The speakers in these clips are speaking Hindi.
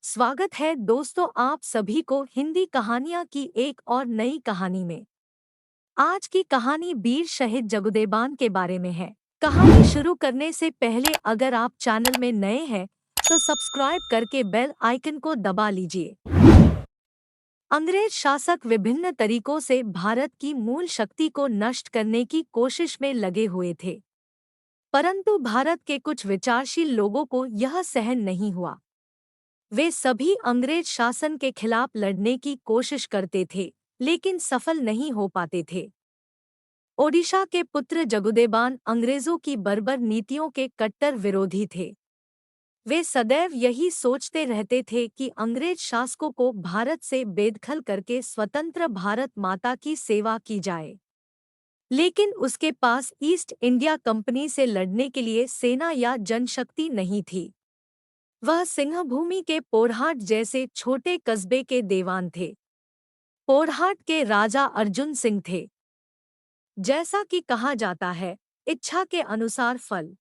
स्वागत है दोस्तों आप सभी को हिंदी कहानियां की एक और नई कहानी में। आज की कहानी वीर शहीद जगुदेबान के बारे में है। कहानी शुरू करने से पहले अगर आप चैनल में नए हैं तो सब्सक्राइब करके बेल आइकन को दबा लीजिए। अंग्रेज शासक विभिन्न तरीकों से भारत की मूल शक्ति को नष्ट करने की कोशिश में लगे हुए थे, परंतु भारत के कुछ विचारशील लोगों को यह सहन नहीं हुआ। वे सभी अंग्रेज शासन के खिलाफ लड़ने की कोशिश करते थे, लेकिन सफल नहीं हो पाते थे। ओडिशा के पुत्र जगुदेबान अंग्रेजों की बर्बर नीतियों के कट्टर विरोधी थे। वे सदैव यही सोचते रहते थे कि अंग्रेज शासकों को भारत से बेदखल करके स्वतंत्र भारत माता की सेवा की जाए, लेकिन उसके पास ईस्ट इंडिया कंपनी से लड़ने के लिए सेना या जनशक्ति नहीं थी। वह सिंहभूमि के पोरहाट जैसे छोटे कस्बे के देवान थे। पोरहाट के राजा अर्जुन सिंह थे। जैसा कि कहा जाता है, इच्छा के अनुसार फल।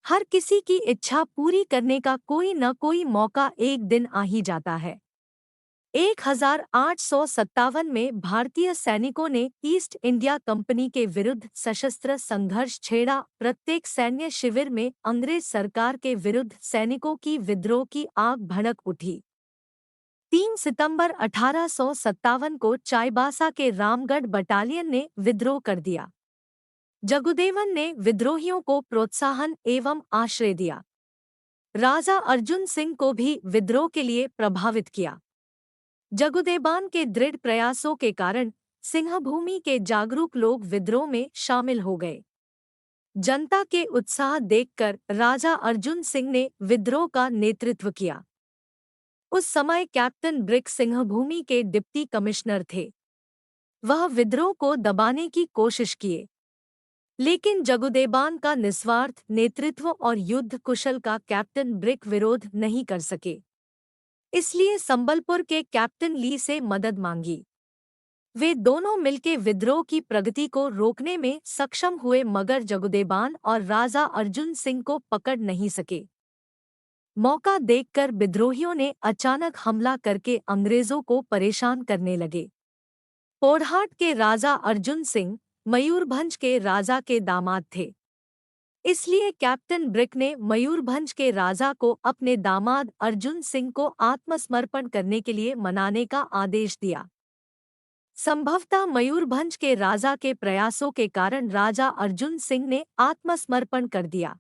हर किसी की इच्छा पूरी करने का कोई न कोई मौका एक दिन आ ही जाता है। 1857 में भारतीय सैनिकों ने ईस्ट इंडिया कंपनी के विरुद्ध सशस्त्र संघर्ष छेड़ा। प्रत्येक सैन्य शिविर में अंग्रेज सरकार के विरुद्ध सैनिकों की विद्रोह की आग भड़क उठी। 3 सितंबर 1857 को चाईबासा के रामगढ़ बटालियन ने विद्रोह कर दिया। जगुदेवन ने विद्रोहियों को प्रोत्साहन एवं आश्रय दिया। राजा अर्जुन सिंह को भी विद्रोह के लिए प्रभावित किया। जगुदेबान के दृढ़ प्रयासों के कारण सिंहभूमि के जागरूक लोग विद्रोह में शामिल हो गए। जनता के उत्साह देखकर राजा अर्जुन सिंह ने विद्रोह का नेतृत्व किया। उस समय कैप्टन ब्रिक सिंहभूमि के डिप्टी कमिश्नर थे। वह विद्रोह को दबाने की कोशिश किए, लेकिन जगुदेबान का निस्वार्थ नेतृत्व और युद्ध कुशल का कैप्टन ब्रिक विरोध नहीं कर सके। इसलिए संबलपुर के कैप्टन ली से मदद मांगी। वे दोनों मिलकर विद्रोह की प्रगति को रोकने में सक्षम हुए, मगर जगुदेबान और राजा अर्जुन सिंह को पकड़ नहीं सके। मौका देखकर विद्रोहियों ने अचानक हमला करके अंग्रेजों को परेशान करने लगे। पोरहाट के राजा अर्जुन सिंह मयूरभंज के राजा के दामाद थे, इसलिए कैप्टन ब्रिक ने मयूरभंज के राजा को अपने दामाद अर्जुन सिंह को आत्मसमर्पण करने के लिए मनाने का आदेश दिया। संभवतः मयूरभंज के राजा के प्रयासों के कारण राजा अर्जुन सिंह ने आत्मसमर्पण कर दिया,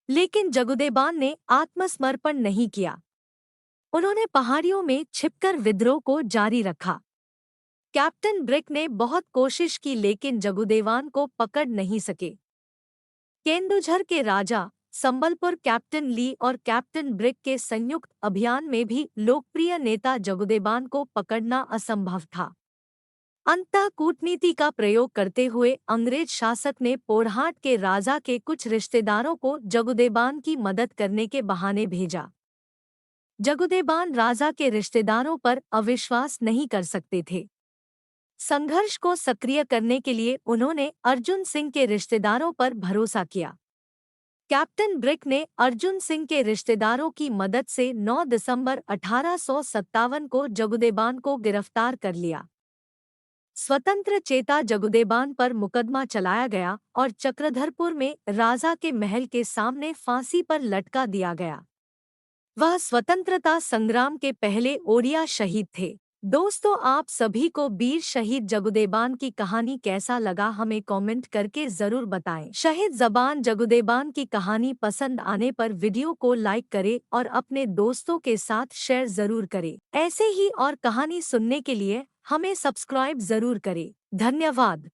लेकिन जगुदेबान ने आत्मसमर्पण नहीं किया। उन्होंने पहाड़ियों में छिपकर विद्रोह को जारी रखा। कैप्टन ब्रिक ने बहुत कोशिश की, लेकिन जगुदेबान को पकड़ नहीं सके। केंदुझर के राजा, संबलपुर कैप्टन ली और कैप्टन ब्रिक के संयुक्त अभियान में भी लोकप्रिय नेता जगुदेबान को पकड़ना असंभव था। अंततः कूटनीति का प्रयोग करते हुए अंग्रेज शासक ने पोरहाट के राजा के कुछ रिश्तेदारों को जगुदेबान की मदद करने के बहाने भेजा। जगुदेबान राजा के रिश्तेदारों पर अविश्वास नहीं कर सकते थे। संघर्ष को सक्रिय करने के लिए उन्होंने अर्जुन सिंह के रिश्तेदारों पर भरोसा किया। कैप्टन ब्रिक ने अर्जुन सिंह के रिश्तेदारों की मदद से 9 दिसंबर 1857 को जगुदेबान को गिरफ्तार कर लिया। स्वतंत्र चेता जगुदेबान पर मुकदमा चलाया गया और चक्रधरपुर में राजा के महल के सामने फांसी पर लटका दिया गया। वह स्वतंत्रता संग्राम के पहले ओडिया शहीद थे। दोस्तों, आप सभी को वीर शहीद जगुदेबान की कहानी कैसा लगा हमें कमेंट करके जरूर बताएं। शहीद जबान जगुदेबान की कहानी पसंद आने पर वीडियो को लाइक करें और अपने दोस्तों के साथ शेयर जरूर करें। ऐसे ही और कहानी सुनने के लिए हमें सब्सक्राइब जरूर करें। धन्यवाद।